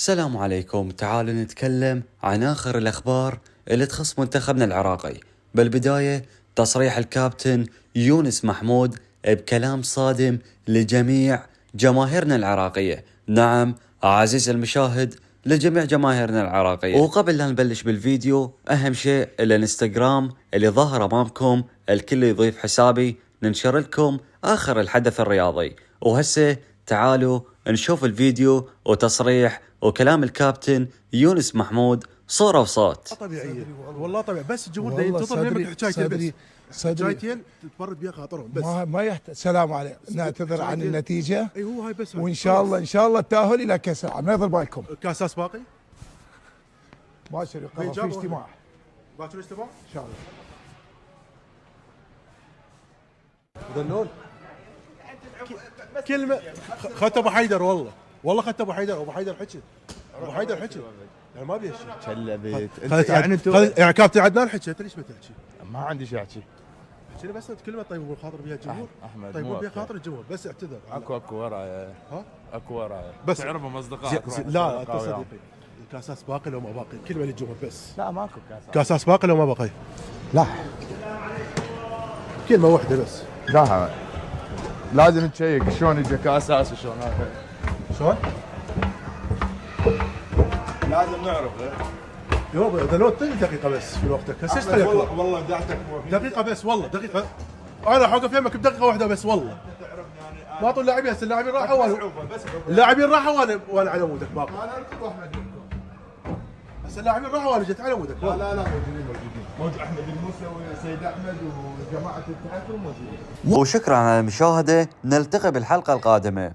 السلام عليكم. تعالوا نتكلم عن آخر الأخبار اللي تخص منتخبنا العراقي. بالبداية تصريح الكابتن يونس محمود بكلام صادم لجميع جماهيرنا العراقية. نعم عزيز المشاهد، لجميع جماهيرنا العراقية. وقبل لا نبلش بالفيديو، أهم شيء الانستغرام اللي ظهر أمامكم، الكل يضيف حسابي ننشر لكم آخر الحدث الرياضي. وهسه تعالوا نشوف الفيديو وتصريح وكلام الكابتن يونس محمود صورة وصوت. طبيعية والله طبيعي، بس الجمهور ده ينتظر منك حكايتين بس، حكايتين تتفرد بيها خاطرهم بس. ما يحتاج. سلام عليكم، نعتذر عن النتيجة. اي هو هاي بس، وان شاء الله التأهل الى كاس العالم. ما يضل بالكم كاساس باقي باكر يقرر في اجتماع باكر اجتماع ان شاء الله. ذنون كلمة خدت ابو حيدر، والله خدت ابو حيدر حكي يعني ما بيها شيء. كلبت يعني انت يعني كابتن عدنان حكي، انت ليش ما تحكي؟ ما عندي شيء احكي. احكي بس كلمة طيب وخاطر بها الجمهور. احمد طيب بها خاطر الجمهور، بس اعتذر. اكو ورايا، ها اكو ورايا بس تعرفهم اصدقائك. لا انت صديقي، الكاساس باقي لو ما باقي؟ كلمة للجمهور بس. لا ماكو كاساس باقي لو ما باقي؟ لا كلمة واحدة بس. لا لازم نشيك شلون اجى كاساس وشلون هذا. شلون؟ لازم نعرف. يابا اذا لو دقيقة بس في وقتك هسه والله دعتك دقيقة بس، والله دقيقة. انا حوقف يمك بدقيقة واحدة بس والله. ما طول اللاعبين، هسه اللاعبين راحوا وانا على مودك باقي. هسه اللاعبين راحوا وانا جيت على مودك. لا موجود احمد الموسوي وسيد احمد وجماعة التحكم موجودين. وشكرا على المشاهدة، نلتقي بالحلقة القادمة.